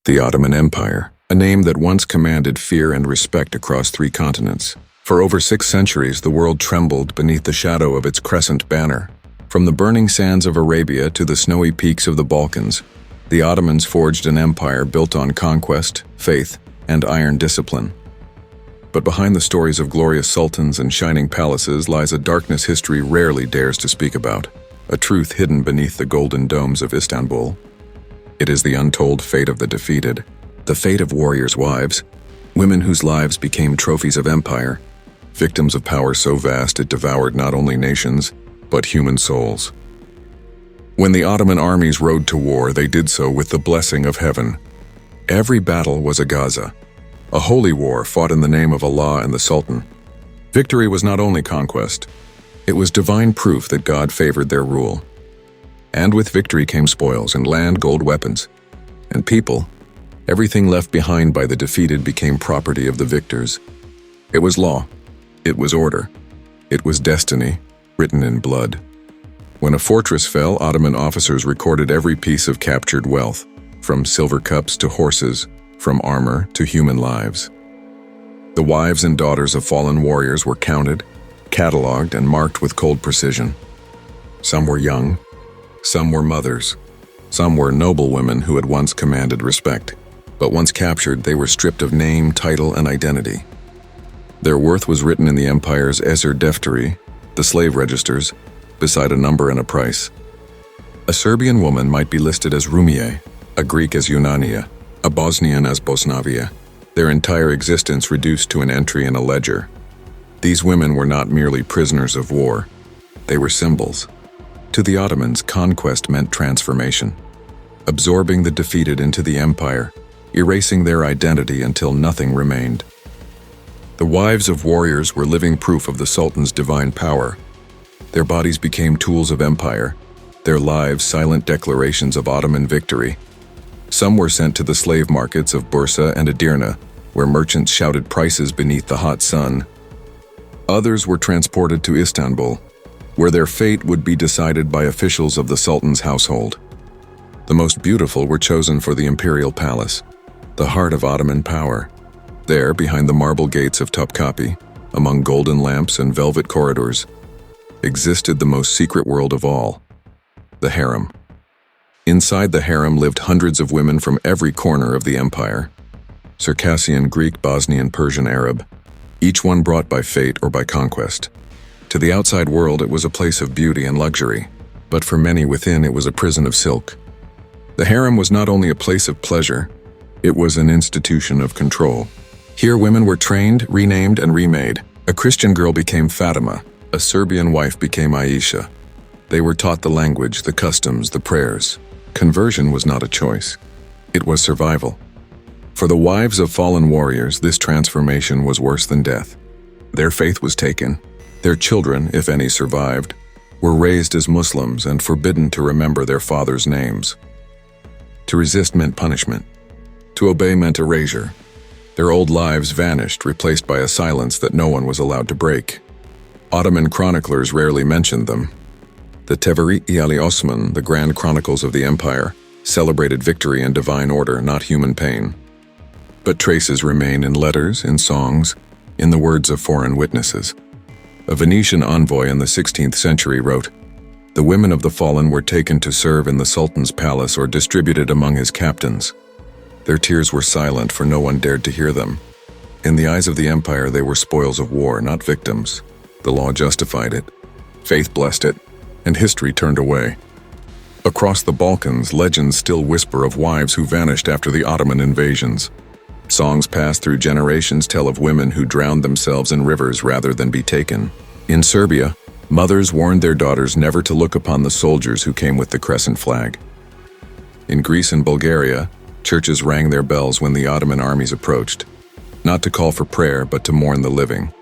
The Ottoman Empire, a name that once commanded fear and respect across 3 continents. For over 6 centuries, the world trembled beneath the shadow of its crescent banner. From the burning sands of Arabia to the snowy peaks of the Balkans, the Ottomans forged an empire built on conquest, faith, and iron discipline. But behind the stories of glorious sultans and shining palaces lies a darkness history rarely dares to speak about, a truth hidden beneath the golden domes of Istanbul. It is the untold fate of the defeated, the fate of warriors' wives, women whose lives became trophies of empire, victims of power so vast it devoured not only nations, but human souls. When the Ottoman armies rode to war, they did so with the blessing of heaven. Every battle was a Gaza, a holy war fought in the name of Allah and the Sultan. Victory was not only conquest, it was divine proof that God favored their rule. And with victory came spoils and land, gold, weapons, and people. Everything left behind by the defeated became property of the victors. It was law, it was order, it was destiny, written in blood. When a fortress fell, Ottoman officers recorded every piece of captured wealth, from silver cups to horses, from armor to human lives. The wives and daughters of fallen warriors were counted, cataloged, and marked with cold precision. Some were young, some were mothers, some were noble women who had once commanded respect, but once captured, they were stripped of name, title, and identity. Their worth was written in the empire's Eser Defteri, the slave registers, beside a number and a price. A Serbian woman might be listed as Rumije, a Greek as Eunania, a Bosnian as Bosnavia, their entire existence reduced to an entry in a ledger. These women were not merely prisoners of war, they were symbols. To the Ottomans, conquest meant transformation, absorbing the defeated into the empire, erasing their identity until nothing remained. The wives of warriors were living proof of the Sultan's divine power. Their bodies became tools of empire, their lives silent declarations of Ottoman victory. Some were sent to the slave markets of Bursa and Edirne, where merchants shouted prices beneath the hot sun. Others were transported to Istanbul, where their fate would be decided by officials of the Sultan's household. The most beautiful were chosen for the imperial palace, the heart of Ottoman power. There, behind the marble gates of Topkapi, among golden lamps and velvet corridors, existed the most secret world of all, the harem. Inside the harem lived hundreds of women from every corner of the empire, Circassian, Greek, Bosnian, Persian, Arab, each one brought by fate or by conquest. To the outside world, it was a place of beauty and luxury, but for many within, it was a prison of silk. The harem was not only a place of pleasure, it was an institution of control. Here, women were trained, renamed, and remade. A Christian girl became Fatima, a Serbian wife became Aisha. They were taught the language, the customs, the prayers. Conversion was not a choice. It was survival. For the wives of fallen warriors, this transformation was worse than death. Their faith was taken. Their children, if any survived, were raised as Muslims and forbidden to remember their fathers' names. To resist meant punishment. To obey meant erasure. Their old lives vanished, replaced by a silence that no one was allowed to break. Ottoman chroniclers rarely mentioned them. The Teveri Ali Osman, the grand chronicles of the empire, celebrated victory and divine order, not human pain. But traces remain in letters, in songs, in the words of foreign witnesses. A Venetian envoy in the 16th century wrote, "The women of the fallen were taken to serve in the Sultan's palace or distributed among his captains. Their tears were silent, for no one dared to hear them. In the eyes of the empire, they were spoils of war, not victims. The law justified it, faith blessed it, and history turned away." Across the Balkans, legends still whisper of wives who vanished after the Ottoman invasions. Songs passed through generations tell of women who drowned themselves in rivers rather than be taken. In Serbia, mothers warned their daughters never to look upon the soldiers who came with the crescent flag. In Greece and Bulgaria, churches rang their bells when the Ottoman armies approached, not to call for prayer but to mourn the living.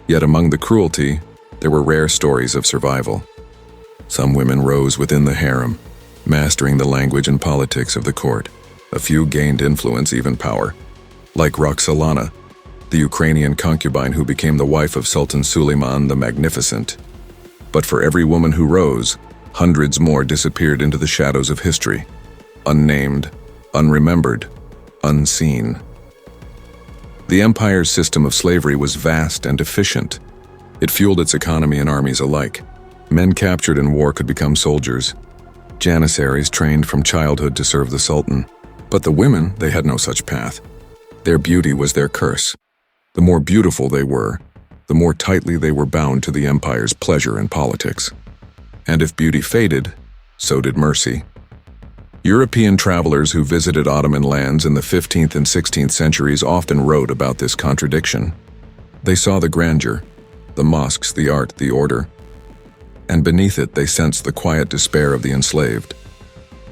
Yet among the cruelty, there were rare stories of survival. Some women rose within the harem, mastering the language and politics of the court. A few gained influence, even power, like Roxolana, the Ukrainian concubine who became the wife of Sultan Suleiman the Magnificent. But for every woman who rose, hundreds more disappeared into the shadows of history, unnamed, unremembered, unseen. The empire's system of slavery was vast and efficient. It fueled its economy and armies alike. Men captured in war could become soldiers. Janissaries trained from childhood to serve the sultan. But the women, they had no such path. Their beauty was their curse. The more beautiful they were, the more tightly they were bound to the empire's pleasure and politics. And if beauty faded, so did mercy. European travelers who visited Ottoman lands in the 15th and 16th centuries often wrote about this contradiction. They saw the grandeur, the mosques, the art, the order, and beneath it they sensed the quiet despair of the enslaved.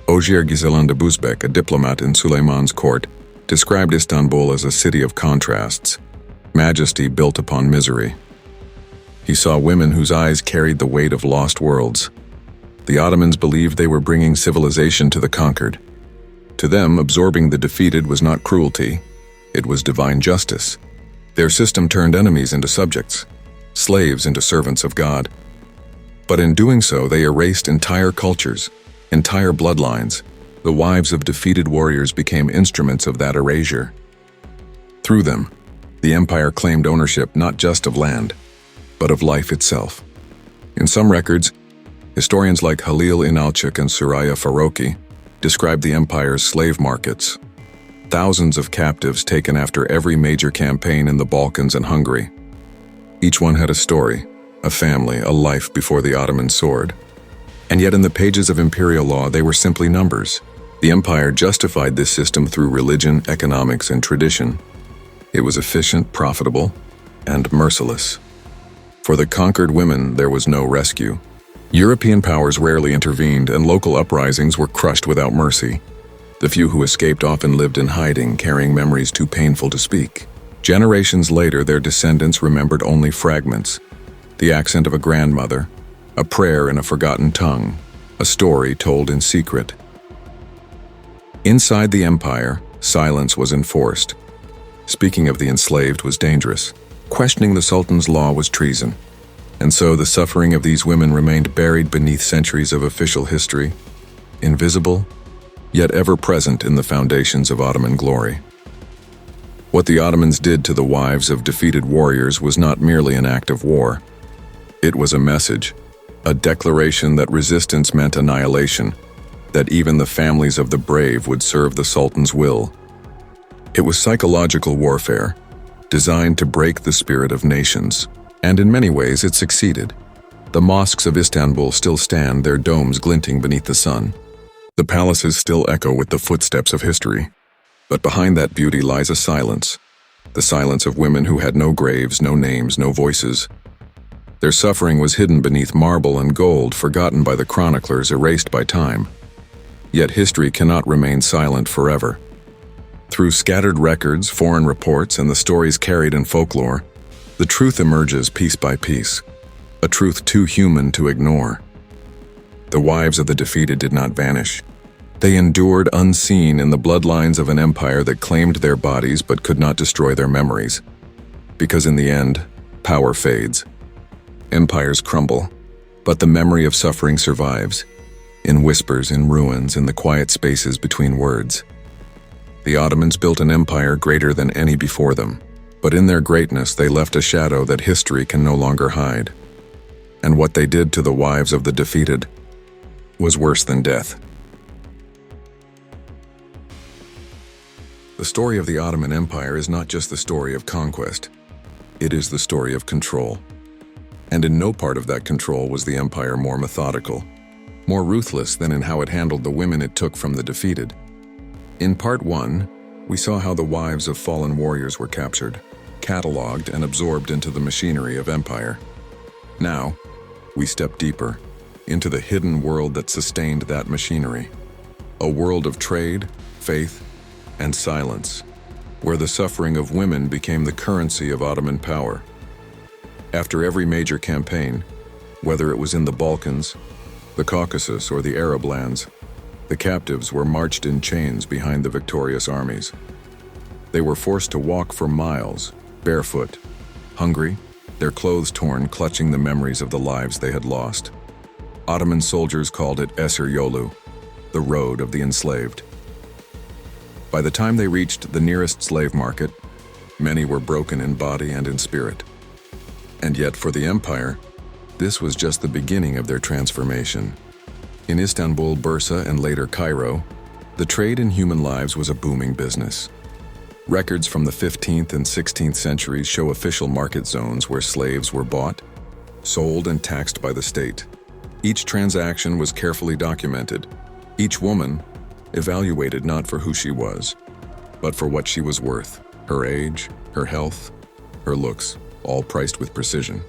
Ogier Gizelan de Buzbek, a diplomat in Suleiman's court, described Istanbul as a city of contrasts, majesty built upon misery. He saw women whose eyes carried the weight of lost worlds. The Ottomans believed they were bringing civilization to the conquered. To them, absorbing the defeated was not cruelty, it was divine justice. Their system turned enemies into subjects, slaves into servants of God. But in doing so, they erased entire cultures, entire bloodlines. The wives of defeated warriors became instruments of that erasure. Through them, the empire claimed ownership not just of land, but of life itself. In some records, historians like Halil İnalcık and Suraya Faroki describe the empire's slave markets. Thousands of captives taken after every major campaign in the Balkans and Hungary. Each one had a story, a family, a life before the Ottoman sword. And yet in the pages of imperial law, they were simply numbers. The empire justified this system through religion, economics, and tradition. It was efficient, profitable, and merciless. For the conquered women, there was no rescue. European powers rarely intervened, and local uprisings were crushed without mercy. The few who escaped often lived in hiding, carrying memories too painful to speak. Generations later, their descendants remembered only fragments. The accent of a grandmother, a prayer in a forgotten tongue, a story told in secret. Inside the empire, silence was enforced. Speaking of the enslaved was dangerous. Questioning the Sultan's law was treason. And so the suffering of these women remained buried beneath centuries of official history, invisible, yet ever present in the foundations of Ottoman glory. What the Ottomans did to the wives of defeated warriors was not merely an act of war. It was a message, a declaration that resistance meant annihilation, that even the families of the brave would serve the Sultan's will. It was psychological warfare, designed to break the spirit of nations, and in many ways it succeeded. The mosques of Istanbul still stand, their domes glinting beneath the sun. The palaces still echo with the footsteps of history. But behind that beauty lies a silence, the silence of women who had no graves, no names, no voices. Their suffering was hidden beneath marble and gold, forgotten by the chroniclers, erased by time. Yet history cannot remain silent forever. Through scattered records, foreign reports, and the stories carried in folklore, the truth emerges piece by piece, a truth too human to ignore. The wives of the defeated did not vanish. They endured unseen in the bloodlines of an empire that claimed their bodies but could not destroy their memories. Because in the end, power fades. Empires crumble, but the memory of suffering survives, in whispers, in ruins, in the quiet spaces between words. The Ottomans built an empire greater than any before them, but in their greatness they left a shadow that history can no longer hide. And what they did to the wives of the defeated was worse than death. The story of the Ottoman Empire is not just the story of conquest, it is the story of control. And in no part of that control was the empire more methodical, more ruthless than in how it handled the women it took from the defeated. In Part 1, we saw how the wives of fallen warriors were captured, catalogued, and absorbed into the machinery of empire. Now, we step deeper, into the hidden world that sustained that machinery. A world of trade, faith, and silence, where the suffering of women became the currency of Ottoman power. After every major campaign, whether it was in the Balkans, the Caucasus, or the Arab lands, the captives were marched in chains behind the victorious armies. They were forced to walk for miles, barefoot, hungry, their clothes torn, clutching the memories of the lives they had lost. Ottoman soldiers called it Esir Yolu, the road of the enslaved. By the time they reached the nearest slave market, many were broken in body and in spirit. And yet for the empire, this was just the beginning of their transformation. In Istanbul, Bursa, and later Cairo, the trade in human lives was a booming business. Records from the 15th and 16th centuries show official market zones where slaves were bought, sold, and taxed by the state. Each transaction was carefully documented. Each woman evaluated not for who she was, but for what she was worth. Her age, her health, her looks, all priced with precision.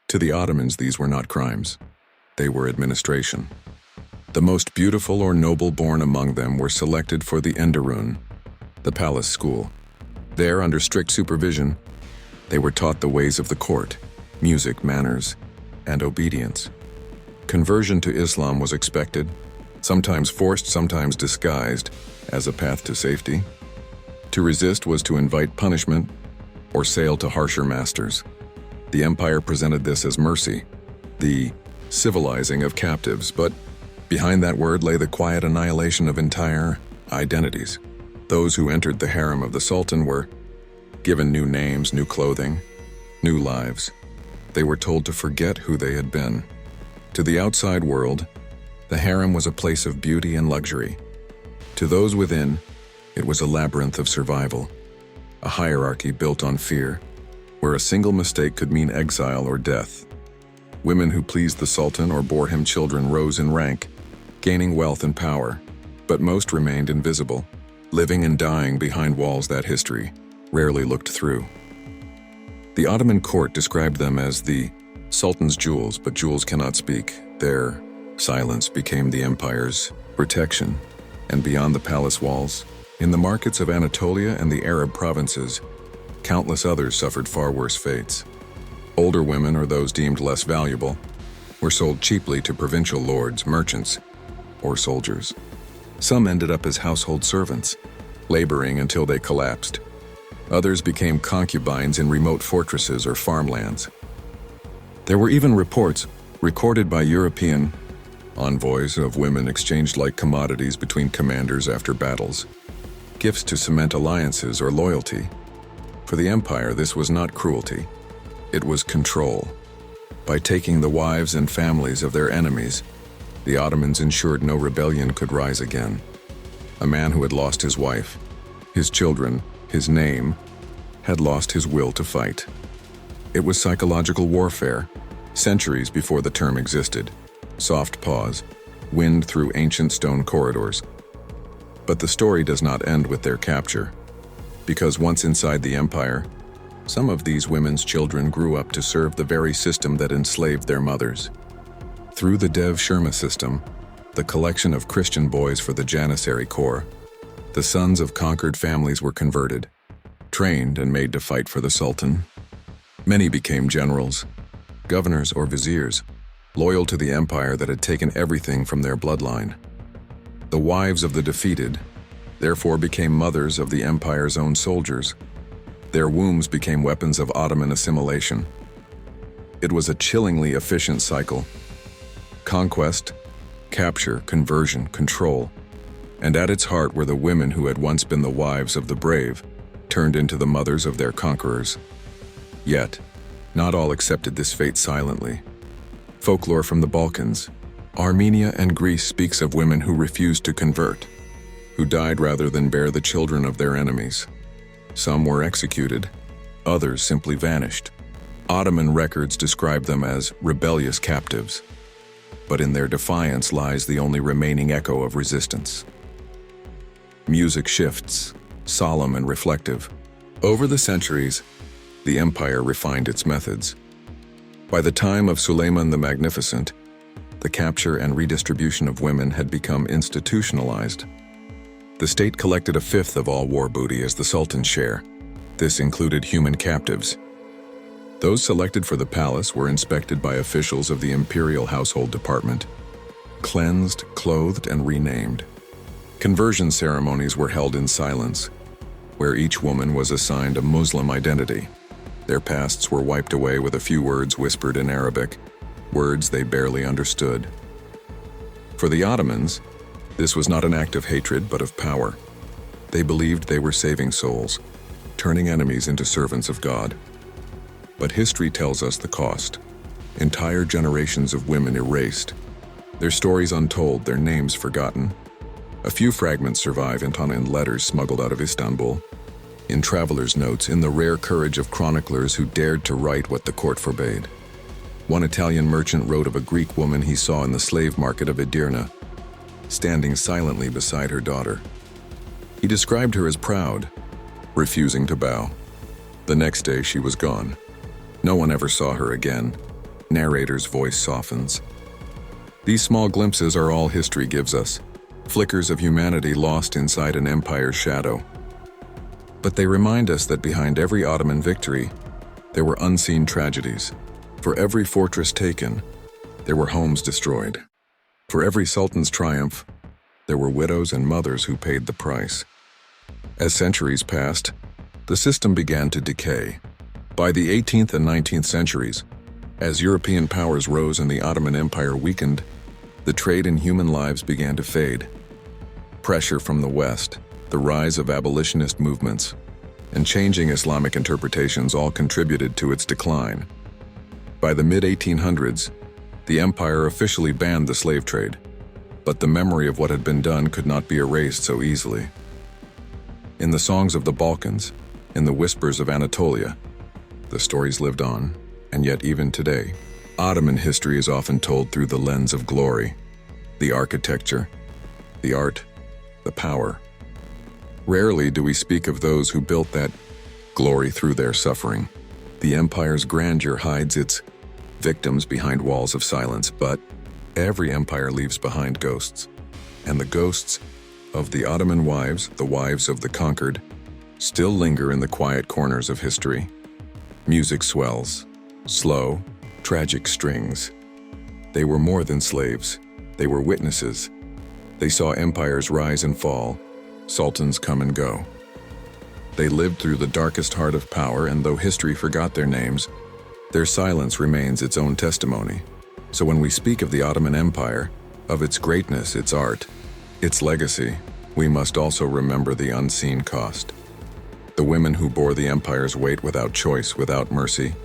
To the Ottomans, these were not crimes. They were administration. The most beautiful or noble-born among them were selected for the enderun, the palace school. There, under strict supervision, they were taught the ways of the court, music, manners, and obedience. Conversion to Islam was expected, sometimes forced, sometimes disguised, as a path to safety. To resist was to invite punishment or sail to harsher masters. The empire presented this as mercy, the civilizing of captives, but behind that word lay the quiet annihilation of entire identities. Those who entered the harem of the Sultan were given new names, new clothing, new lives. They were told to forget who they had been. To the outside world, the harem was a place of beauty and luxury. To those within, it was a labyrinth of survival, a hierarchy built on fear, where a single mistake could mean exile or death. Women who pleased the Sultan or bore him children rose in rank, gaining wealth and power, but most remained invisible, living and dying behind walls that history rarely looked through. The Ottoman court described them as the Sultan's jewels, but jewels cannot speak. Their silence became the empire's protection. And beyond the palace walls, in the markets of Anatolia and the Arab provinces, countless others suffered far worse fates. Older women, or those deemed less valuable, were sold cheaply to provincial lords, merchants, or soldiers. Some ended up as household servants, laboring until they collapsed. Others became concubines in remote fortresses or farmlands. There were even reports, recorded by European envoys, of women exchanged like commodities between commanders after battles, gifts to cement alliances or loyalty. For the empire, this was not cruelty. It was control. By taking the wives and families of their enemies, the Ottomans ensured no rebellion could rise again. A man who had lost his wife, his children, his name, had lost his will to fight. It was psychological warfare, centuries before the term existed. Soft pause, wind through ancient stone corridors. But the story does not end with their capture, because once inside the empire, some of these women's children grew up to serve the very system that enslaved their mothers. Through the Dev Shirma system, the collection of Christian boys for the Janissary Corps, the sons of conquered families were converted, trained and made to fight for the Sultan. Many became generals, governors or viziers, loyal to the empire that had taken everything from their bloodline. The wives of the defeated, therefore, became mothers of the empire's own soldiers. Their wombs became weapons of Ottoman assimilation. It was a chillingly efficient cycle. Conquest, capture, conversion, control, and at its heart were the women who had once been the wives of the brave, turned into the mothers of their conquerors. Yet, not all accepted this fate silently. Folklore from the Balkans, Armenia and Greece speaks of women who refused to convert, who died rather than bear the children of their enemies. Some were executed, others simply vanished. Ottoman records describe them as rebellious captives, but in their defiance lies the only remaining echo of resistance. Music shifts, solemn and reflective. Over the centuries, the empire refined its methods. By the time of Suleiman the Magnificent, the capture and redistribution of women had become institutionalized. The state collected a fifth of all war booty as the Sultan's share. This included human captives. Those selected for the palace were inspected by officials of the Imperial Household Department, cleansed, clothed, and renamed. Conversion ceremonies were held in silence, where each woman was assigned a Muslim identity. Their pasts were wiped away with a few words whispered in Arabic, words they barely understood. For the Ottomans, this was not an act of hatred but of power. They believed they were saving souls, turning enemies into servants of God. But history tells us the cost. Entire generations of women erased, their stories untold, their names forgotten. A few fragments survive in letters smuggled out of Istanbul, in travelers' notes, in the rare courage of chroniclers who dared to write what the court forbade. One Italian merchant wrote of a Greek woman he saw in the slave market of Edirne, standing silently beside her daughter. He described her as proud, refusing to bow. The next day she was gone. No one ever saw her again. Narrator's voice softens. These small glimpses are all history gives us, flickers of humanity lost inside an empire's shadow. But they remind us that behind every Ottoman victory, there were unseen tragedies. For every fortress taken, there were homes destroyed. For every sultan's triumph, there were widows and mothers who paid the price. As centuries passed, the system began to decay. By the 18th and 19th centuries, as European powers rose and the Ottoman Empire weakened, the trade in human lives began to fade. Pressure from the West, the rise of abolitionist movements, and changing Islamic interpretations all contributed to its decline. By the mid-1800s, the empire officially banned the slave trade, but the memory of what had been done could not be erased so easily. In the songs of the Balkans, in the whispers of Anatolia, the stories lived on, and yet even today, Ottoman history is often told through the lens of glory, the architecture, the art, the power. Rarely do we speak of those who built that glory through their suffering. The empire's grandeur hides its victims behind walls of silence, but every empire leaves behind ghosts. And the ghosts of the Ottoman wives, the wives of the conquered, still linger in the quiet corners of history. Music swells, slow, tragic strings. They were more than slaves. They were witnesses. They saw empires rise and fall, sultans come and go. They lived through the darkest heart of power, and though history forgot their names, their silence remains its own testimony. So when we speak of the Ottoman Empire, of its greatness, its art, its legacy, we must also remember the unseen cost. The women who bore the empire's weight without choice, without mercy,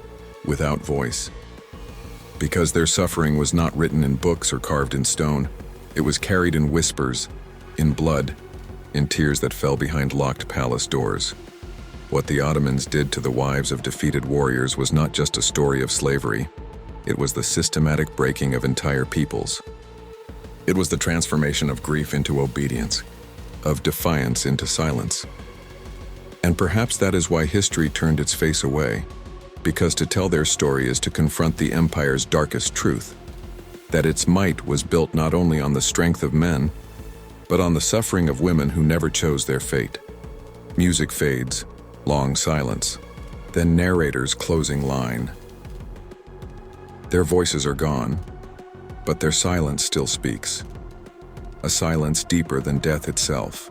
without voice. Because their suffering was not written in books or carved in stone, it was carried in whispers, in blood, in tears that fell behind locked palace doors. What the Ottomans did to the wives of defeated warriors was not just a story of slavery. It was the systematic breaking of entire peoples. It was the transformation of grief into obedience, of defiance into silence. And perhaps that is why history turned its face away, because to tell their story is to confront the empire's darkest truth, that its might was built not only on the strength of men, but on the suffering of women who never chose their fate. Music fades, long silence, then narrator's closing line. Their voices are gone, but their silence still speaks. A silence deeper than death itself.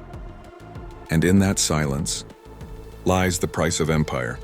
And in that silence lies the price of empire.